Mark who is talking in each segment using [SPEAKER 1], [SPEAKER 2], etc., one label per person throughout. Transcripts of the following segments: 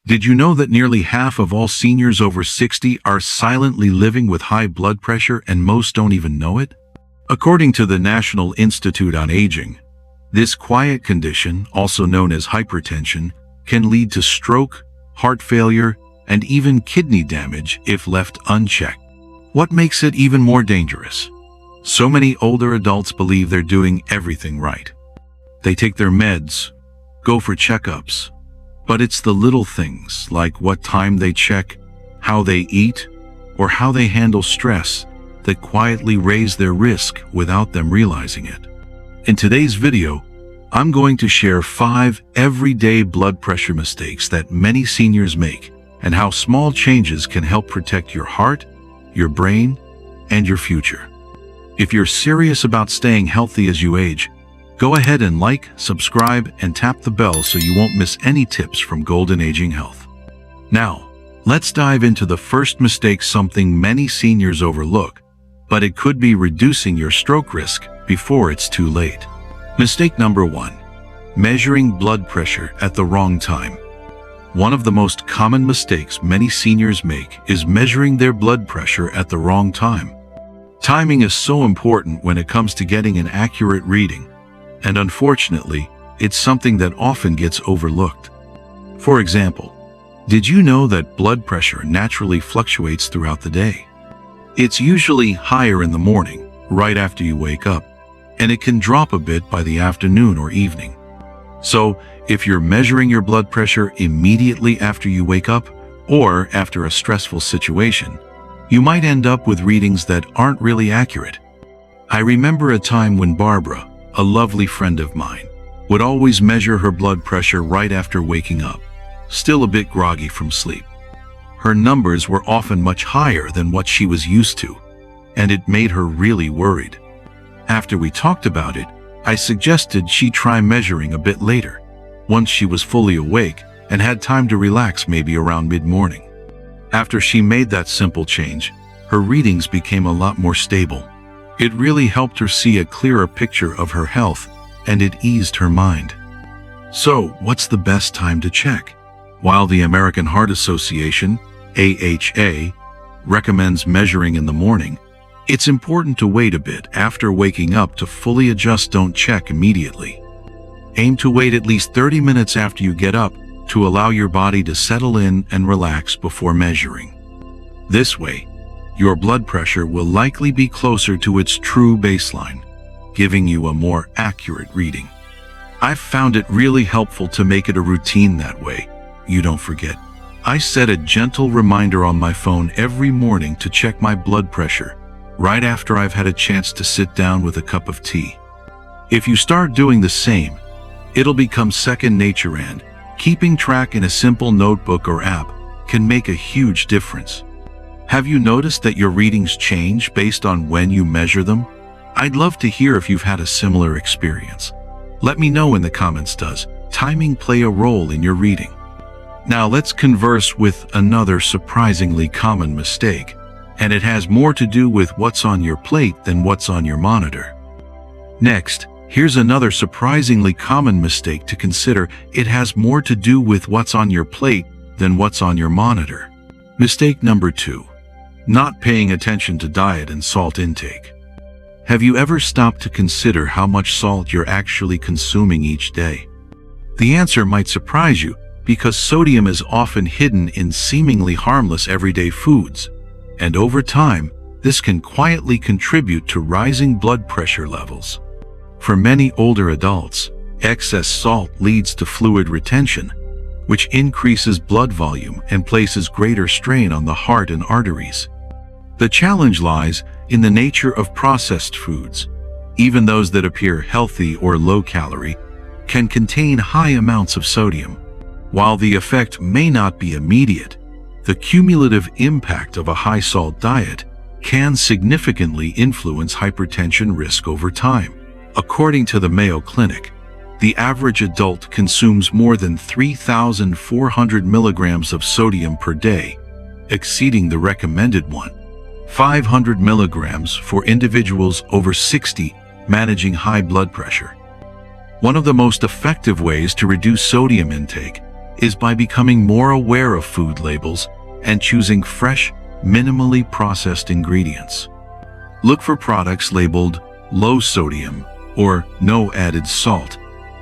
[SPEAKER 1] Did you know that nearly half of all seniors over 60 are silently living with high blood pressure and most don't even know it? According to the National Institute on Aging, this quiet condition, also known as hypertension, can lead to stroke, heart failure, and even kidney damage if left unchecked. What makes it even more dangerous? So many older adults believe they're doing everything right. They take their meds, go for checkups, but it's the little things like what time they check, how they eat, or how they handle stress that quietly raise their risk without them realizing it. In today's video, I'm going to share 5 everyday blood pressure mistakes that many seniors make and how small changes can help protect your heart, your brain, and your future. If you're serious about staying healthy as you age, go ahead and like, subscribe, and tap the bell so you won't miss any tips from Golden Aging Health. Now, let's dive into the first mistake, something many seniors overlook, but it could be reducing your stroke risk before it's too late. Mistake number 1. Measuring blood pressure at the wrong time. One of the most common mistakes many seniors make is measuring their blood pressure at the wrong time. Timing is so important when it comes to getting an accurate reading, and unfortunately, it's something that often gets overlooked. For example, did you know that blood pressure naturally fluctuates throughout the day? It's usually higher in the morning, right after you wake up, and it can drop a bit by the afternoon or evening. So, if you're measuring your blood pressure immediately after you wake up or after a stressful situation, you might end up with readings that aren't really accurate. I remember a time when Barbara, a lovely friend of mine, would always measure her blood pressure right after waking up, still a bit groggy from sleep. Her numbers were often much higher than what she was used to, and it made her really worried. After we talked about it, I suggested she try measuring a bit later, once she was fully awake and had time to relax, maybe around mid-morning. After she made that simple change, her readings became a lot more stable. It really helped her see a clearer picture of her health, and it eased her mind. So, what's the best time to check? While the American Heart Association, AHA, recommends measuring in the morning, it's important to wait a bit after waking up to fully adjust. Don't check immediately. Aim to wait at least 30 minutes after you get up to allow your body to settle in and relax before measuring. This way, your blood pressure will likely be closer to its true baseline, giving you a more accurate reading. I've found it really helpful to make it a routine that way. You don't forget. I set a gentle reminder on my phone every morning to check my blood pressure, right after I've had a chance to sit down with a cup of tea. If you start doing the same, it'll become second nature, and keeping track in a simple notebook or app can make a huge difference. Have you noticed that your readings change based on when you measure them? I'd love to hear if you've had a similar experience. Let me know in the comments. Does timing play a role in your reading? Now let's converse with another surprisingly common mistake, and it has more to do with what's on your plate than what's on your monitor. Next, here's another surprisingly common mistake to consider. It has more to do with what's on your plate than what's on your monitor. Mistake number 2. Not paying attention to diet and salt intake. Have you ever stopped to consider how much salt you're actually consuming each day? The answer might surprise you, because sodium is often hidden in seemingly harmless everyday foods, and over time, this can quietly contribute to rising blood pressure levels. For many older adults, excess salt leads to fluid retention, which increases blood volume and places greater strain on the heart and arteries. The challenge lies in the nature of processed foods. Even those that appear healthy or low-calorie can contain high amounts of sodium. While the effect may not be immediate, the cumulative impact of a high-salt diet can significantly influence hypertension risk over time. According to the Mayo Clinic, the average adult consumes more than 3,400 milligrams of sodium per day, exceeding the recommended 500 milligrams for individuals over 60 managing high blood pressure. One of the most effective ways to reduce sodium intake is by becoming more aware of food labels and choosing fresh, minimally processed ingredients. Look for products labeled low sodium or no added salt,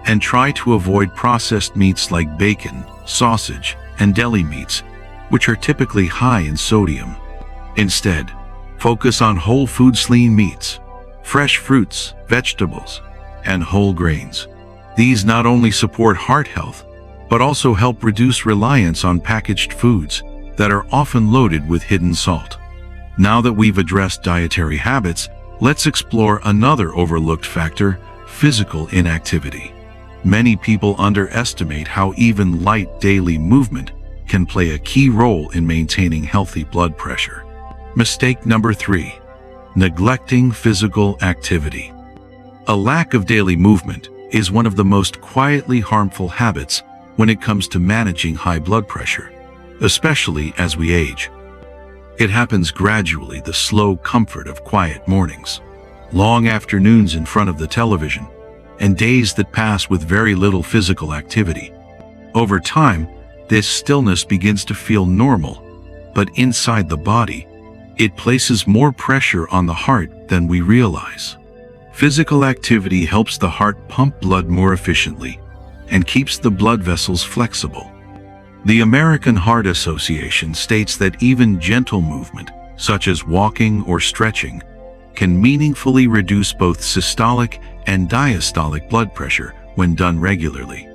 [SPEAKER 1] and try to avoid processed meats like bacon, sausage, and deli meats, which are typically high in sodium. Instead, focus on whole foods, lean meats, fresh fruits, vegetables, and whole grains. These not only support heart health, but also help reduce reliance on packaged foods that are often loaded with hidden salt. Now that we've addressed dietary habits, let's explore another overlooked factor: physical inactivity. Many people underestimate how even light daily movement can play a key role in maintaining healthy blood pressure. Mistake number 3: neglecting physical activity. A lack of daily movement is one of the most quietly harmful habits when it comes to managing high blood pressure, especially as we age. It happens gradually: the slow comfort of quiet mornings, long afternoons in front of the television, and days that pass with very little physical activity. Over time, this stillness begins to feel normal, but inside the body, it places more pressure on the heart than we realize. Physical activity helps the heart pump blood more efficiently and keeps the blood vessels flexible. The American Heart Association states that even gentle movement, such as walking or stretching, can meaningfully reduce both systolic and diastolic blood pressure when done regularly.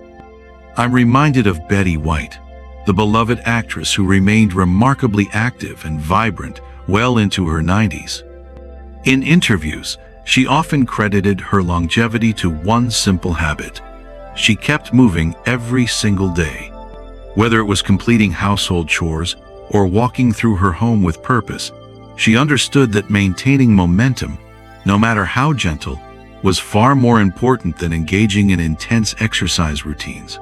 [SPEAKER 1] I'm reminded of Betty White, the beloved actress who remained remarkably active and vibrant well into her 90s. In interviews, she often credited her longevity to one simple habit: she kept moving every single day. Whether it was completing household chores or walking through her home with purpose, she understood that maintaining momentum, no matter how gentle, was far more important than engaging in intense exercise routines.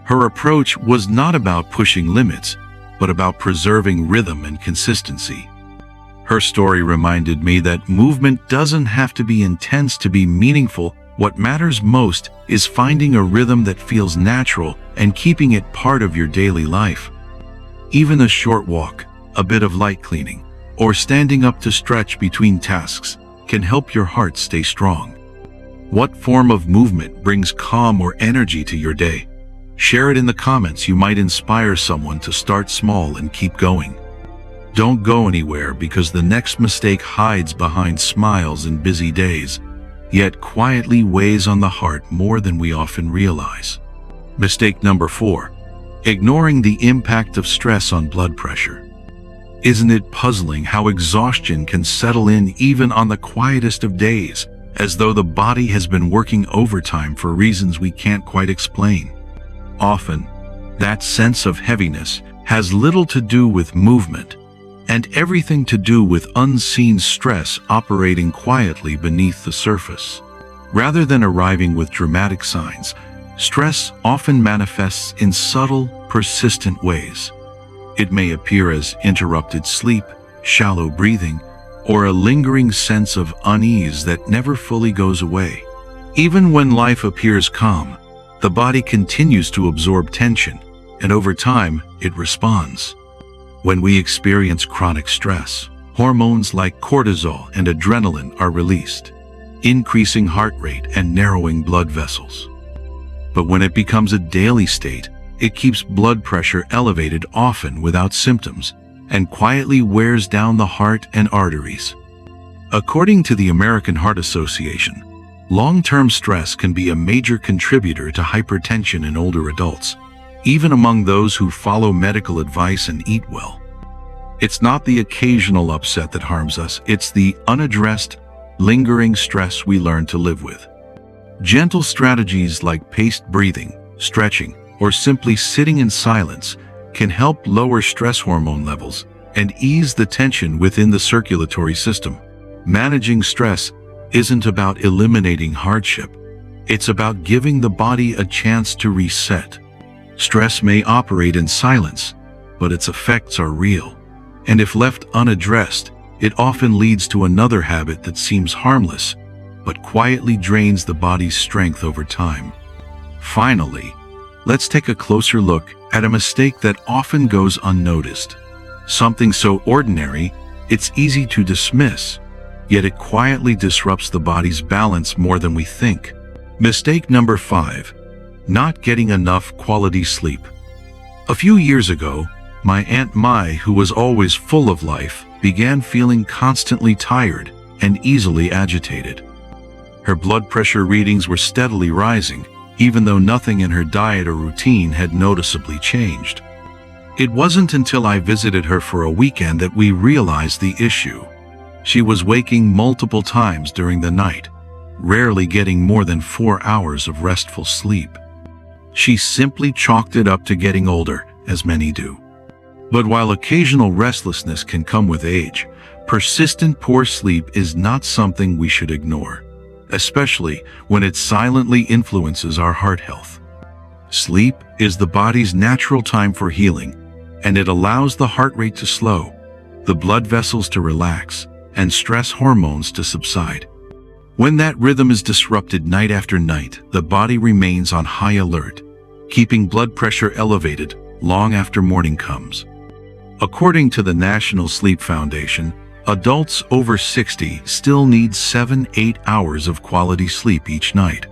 [SPEAKER 1] Her approach was not about pushing limits, but about preserving rhythm and consistency. Her story reminded me that movement doesn't have to be intense to be meaningful. What matters most is finding a rhythm that feels natural and keeping it part of your daily life. Even a short walk, a bit of light cleaning, or standing up to stretch between tasks can help your heart stay strong. What form of movement brings calm or energy to your day? Share it in the comments. You might inspire someone to start small and keep going. Don't go anywhere, because the next mistake hides behind smiles and busy days, yet quietly weighs on the heart more than we often realize. Mistake number 4: ignoring the impact of stress on blood pressure. Isn't it puzzling how exhaustion can settle in even on the quietest of days, as though the body has been working overtime for reasons we can't quite explain? Often, that sense of heaviness has little to do with movement, and everything to do with unseen stress operating quietly beneath the surface. Rather than arriving with dramatic signs, stress often manifests in subtle, persistent ways. It may appear as interrupted sleep, shallow breathing, or a lingering sense of unease that never fully goes away. Even when life appears calm, the body continues to absorb tension, and over time, it responds. When we experience chronic stress, hormones like cortisol and adrenaline are released, increasing heart rate and narrowing blood vessels. But when it becomes a daily state, it keeps blood pressure elevated, often without symptoms, and quietly wears down the heart and arteries. According to the American Heart Association, long-term stress can be a major contributor to hypertension in older adults, even among those who follow medical advice and eat well. It's not the occasional upset that harms us, it's the unaddressed, lingering stress we learn to live with. Gentle strategies like paced breathing, stretching, or simply sitting in silence can help lower stress hormone levels and ease the tension within the circulatory system. Managing stress isn't about eliminating hardship, it's about giving the body a chance to reset. Stress may operate in silence, but its effects are real. And if left unaddressed, it often leads to another habit that seems harmless, but quietly drains the body's strength over time. Finally, let's take a closer look at a mistake that often goes unnoticed. Something so ordinary, it's easy to dismiss, yet it quietly disrupts the body's balance more than we think. Mistake number 5. Not getting enough quality sleep. A few years ago, my Aunt Mai, who was always full of life, began feeling constantly tired and easily agitated. Her blood pressure readings were steadily rising, even though nothing in her diet or routine had noticeably changed. It wasn't until I visited her for a weekend that we realized the issue. She was waking multiple times during the night, rarely getting more than 4 hours of restful sleep. She simply chalked it up to getting older, as many do. But while occasional restlessness can come with age, persistent poor sleep is not something we should ignore, especially when it silently influences our heart health. Sleep is the body's natural time for healing, and it allows the heart rate to slow, the blood vessels to relax, and stress hormones to subside. When that rhythm is disrupted night after night, the body remains on high alert, keeping blood pressure elevated long after morning comes. According to the National Sleep Foundation, adults over 60 still need 7-8 hours of quality sleep each night.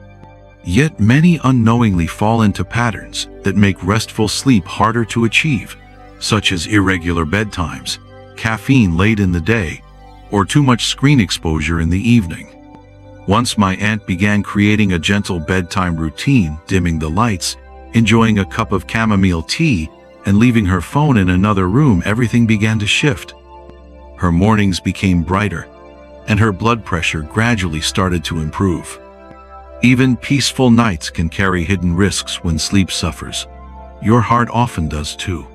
[SPEAKER 1] Yet many unknowingly fall into patterns that make restful sleep harder to achieve, such as irregular bedtimes, caffeine late in the day, or too much screen exposure in the evening. Once my aunt began creating a gentle bedtime routine, dimming the lights, enjoying a cup of chamomile tea, and leaving her phone in another room, everything began to shift. Her mornings became brighter, and her blood pressure gradually started to improve. Even peaceful nights can carry hidden risks when sleep suffers. Your heart often does too.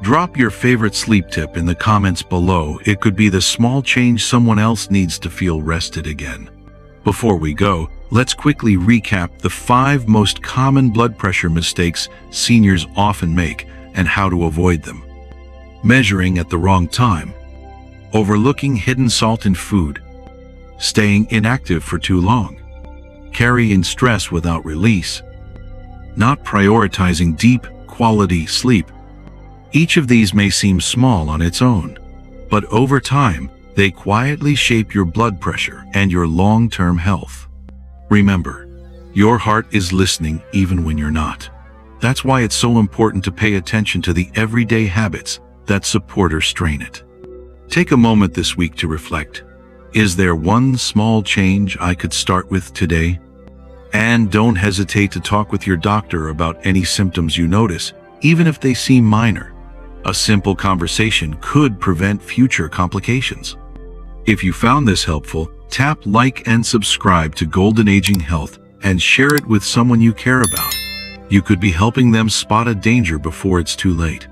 [SPEAKER 1] Drop your favorite sleep tip in the comments below. It could be the small change someone else needs to feel rested again. Before we go, let's quickly recap the 5 most common blood pressure mistakes seniors often make and how to avoid them. Measuring at the wrong time. Overlooking hidden salt in food. Staying inactive for too long. Carrying stress without release. Not prioritizing deep, quality sleep. Each of these may seem small on its own, but over time, they quietly shape your blood pressure and your long-term health. Remember, your heart is listening even when you're not. That's why it's so important to pay attention to the everyday habits that support or strain it. Take a moment this week to reflect. Is there one small change I could start with today? And don't hesitate to talk with your doctor about any symptoms you notice, even if they seem minor. A simple conversation could prevent future complications. If you found this helpful, tap like and subscribe to Golden Aging Health and share it with someone you care about. You could be helping them spot a danger before it's too late.